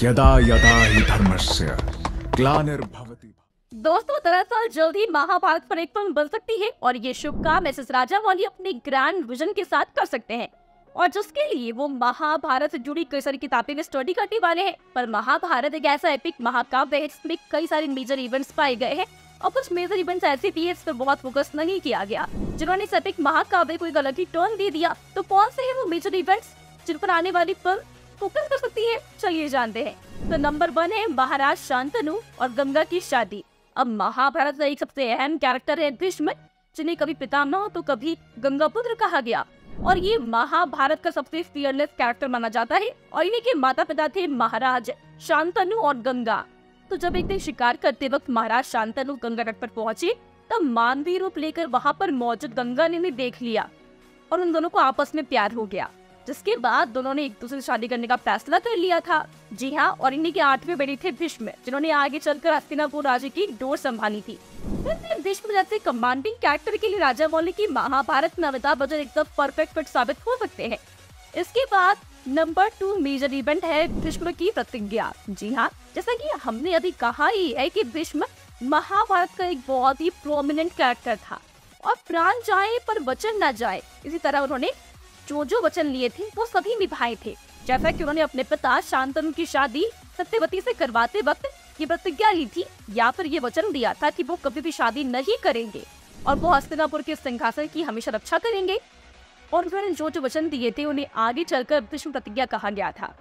यदा यदा हि धर्मस्य ग्लानिर्भवति। दोस्तों, दरअसल जल्द ही महाभारत पर एक फिल्म बन सकती है और ये शुभ काम एस.एस. राजामौली अपने ग्रैंड विजन के साथ कर सकते हैं और जिसके लिए वो महाभारत से जुड़ी कई सारी किताबें में स्टडी करने वाले हैं। पर महाभारत एक ऐसा एपिक महाकाव्य है जिसमें कई सारे मेजर इवेंट्स पाए गए हैं और कुछ मेजर इवेंट्स ऐसे थे इस पर बहुत फोकस नहीं किया गया, जिन्होंने इस एपिक महाकाव्य को एक अलग ही टर्न दे दिया। तो कौन से है वो मेजर इवेंट्स जिन पर आने वाली फिल्म फोकस कर सकती है, चलिए जानते हैं। तो नंबर 1 है महाराज शांतनु और गंगा की शादी। अब महाभारत का एक सबसे अहम कैरेक्टर है भीष्म, जिन्हें कभी पितामह तो कभी गंगापुत्र कहा गया और ये महाभारत का सबसे फियरलेस कैरेक्टर माना जाता है और इन्हीं के माता पिता थे महाराज शांतनु और गंगा। तो जब एक दिन शिकार करते वक्त महाराज शांतनु गंगा तट पर पहुंचे तब मानवीय रूप लेकर वहां पर मौजूद गंगा ने इन्हें देख लिया और उन दोनों को आपस में प्यार हो गया, जिसके बाद दोनों ने एक दूसरे से शादी करने का फैसला कर लिया था। जी हाँ, और इन्हीं के 8वें बेटे थे भीष्म, जिन्होंने आगे चलकर हस्तिनापुर राज्य की डोर संभाली थी। भीष्म जैसे कमांडिंग कैरेक्टर के लिए राजामौली की महाभारत में अमिताभ बच्चन एकदम परफेक्ट फिट साबित हो सकते हैं। इसके बाद नंबर 2 मेजर इवेंट है भीष्म की प्रतिज्ञा। जी हाँ, जैसा कि हमने अभी कहा ही है कि भीष्म महाभारत का एक बहुत ही प्रोमिनेंट कैरेक्टर था और प्राण जाए पर वचन न जाए, इसी तरह उन्होंने जो वचन लिए थे वो सभी निभाए थे। जैसा कि उन्होंने अपने पिता शांतनु की शादी सत्यवती से करवाते वक्त ये प्रतिज्ञा ली थी या फिर ये वचन दिया था कि वो कभी भी शादी नहीं करेंगे और वो हस्तिनापुर के सिंहासन की हमेशा रक्षा करेंगे और उन्होंने जो वचन दिए थे उन्हें आगे चलकर भीष्म प्रतिज्ञा कहा गया था।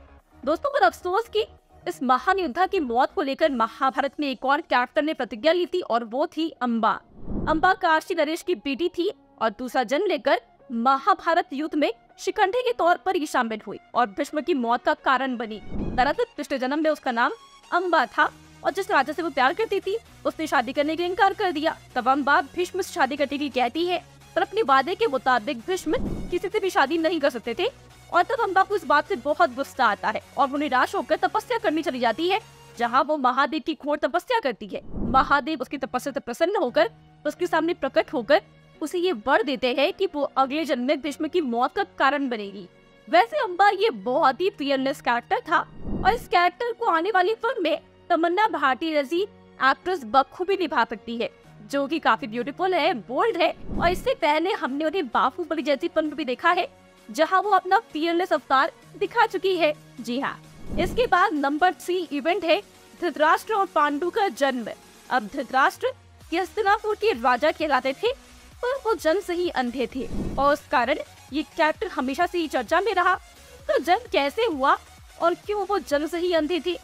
दोस्तों, पर अफसोस कि इस महान योद्धा की मौत को लेकर महाभारत में एक और कैरेक्टर ने प्रतिज्ञा ली थी और वो थी अम्बा। अम्बा काशी नरेश की बेटी थी और दूसरा जन्म लेकर महाभारत युद्ध में शिखंडी के तौर पर ही शामिल हुई और भीष्म की मौत का कारण बनी। दरअसल पिछले जन्म में उसका नाम अम्बा था और जिस राजा से वो प्यार करती थी उसने शादी करने के इनकार कर दिया। तब अम्बा भीष्म से शादी करने की कहती है, पर अपने वादे के मुताबिक भीष्म किसी से भी शादी नहीं कर सकते थे और तब अम्बा को इस बात से बहुत गुस्सा आता है और वो निराश होकर तपस्या करनी चली जाती है, जहाँ वो महादेव की घोर तपस्या करती है। महादेव उसकी तपस्या से प्रसन्न होकर उसके सामने प्रकट होकर उसे ये वर देते हैं कि वो अगले जन्म में भीष्म की मौत का कारण बनेगी। वैसे अम्बा ये बहुत ही फियरलेस कैरेक्टर था और इस कैरेक्टर को आने वाली फिल्म में तमन्ना भाटी जैसी एक्ट्रेस बखूबी निभा सकती है, जो कि काफी ब्यूटीफुल है, बोल्ड है और इससे पहले हमने उन्हें बाहुबली जैसी फिल्म भी देखा है जहां वो अपना फियरलेस अवतार दिखा चुकी है। जी हाँ, इसके बाद नंबर 3 इवेंट है धृतराष्ट्र और पांडु का जन्म। अब धृतराष्ट्र हस्तिनापुर के राजा कहलाते थे पर वो जन्म से ही अंधे थे और उस कारण ये कैरेक्टर हमेशा से ही चर्चा में रहा। तो जन्म कैसे हुआ और क्यों वो जन्म से ही अंधे थे?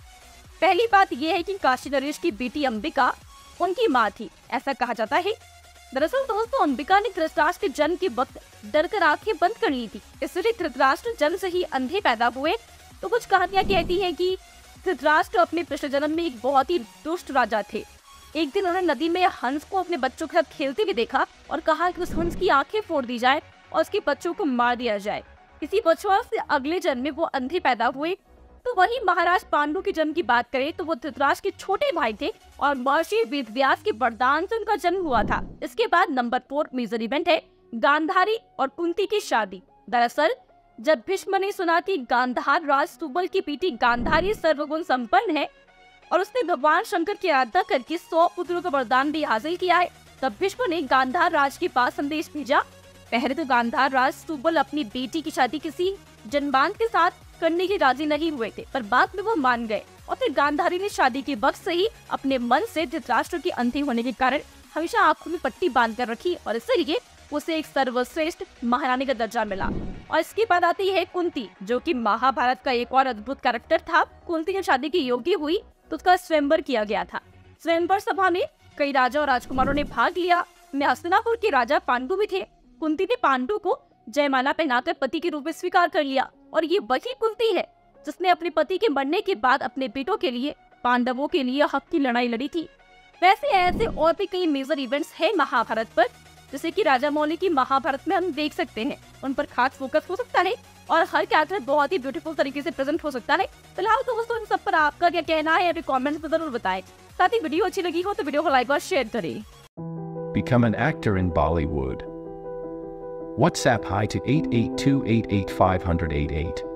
पहली बात ये है कि काशी नरेश की बेटी अंबिका उनकी माँ थी, ऐसा कहा जाता है। दरअसल दोस्तों, अंबिका ने धृतराष्ट्र के जन्म के वक्त डरकर आंखें बंद कर ली थी, इसलिए धृतराष्ट्र जन्म से ही अंधे पैदा हुए। तो कुछ कहानियां कहती हैं कि धृतराष्ट्र अपने पिछले जन्म में एक बहुत ही दुष्ट राजा थे। एक दिन उन्होंने नदी में हंस को अपने बच्चों के साथ खेलते हुए देखा और कहा कि उस हंस की आंखें फोड़ दी जाए और उसके बच्चों को मार दिया जाए। इसी बचवा से अगले जन्म में वो अंधे पैदा हुए। तो वहीं महाराज पांडु के जन्म की बात करें तो वो धृतराष्ट्र के छोटे भाई थे और महर्षि वेदव्यास के वरदान से उनका जन्म हुआ था। इसके बाद नंबर 4 मेजर इवेंट है गांधारी और कुंती की शादी। दरअसल जब भीष्म ने सुना कि गांधार राज सुबल की बेटी गांधारी सर्वगुण संपन्न है और उसने भगवान शंकर की आराधना करके 100 पुत्रों का वरदान भी हासिल किया है, तब भीष्म ने गांधार राज के पास संदेश भेजा। पहले तो गांधार राज सुबल अपनी बेटी की शादी किसी जनबांध के साथ करने की राजी नहीं हुए थे, पर बाद में वो मान गए और फिर गांधारी ने शादी के वक्त से ही अपने मन से धृतराष्ट्र के अंधे होने के कारण हमेशा आंखों में पट्टी बांध कर रखी और इसलिए उसे एक सर्वश्रेष्ठ महारानी का दर्जा मिला। और इसके बाद आती है कुंती, जो कि महाभारत का एक और अद्भुत कैरेक्टर था। कुंती जब शादी की योग्य हुई तो उसका स्वयंवर किया गया था। स्वयंवर सभा में कई राजा और राजकुमारों ने भाग लिया। हस्तिनापुर के राजा पांडु भी थे। कुंती ने पांडु को जयमाला पहनाकर पति के रूप में स्वीकार कर लिया और ये वही कुंती है जिसने अपने पति के मरने के बाद अपने बेटों के लिए पांडवों के लिए हक की लड़ाई लड़ी थी। वैसे ऐसे और भी कई मेजर इवेंट्स हैं महाभारत पर, जैसे कि राजामौली की महाभारत में हम देख सकते हैं, उन पर खास फोकस हो सकता है और हर कैरेक्टर बहुत ही ब्यूटीफुल तरीके से प्रेजेंट हो सकता है। फिलहाल तो दोस्तों इन सब पर आपका क्या कहना है अपने कमेंट्स में जरूर बताएं। साथ ही वीडियो अच्छी लगी हो तो वीडियो को लाइक और शेयर करें। Become an actor in Bollywood. WhatsApp hi to 88288588.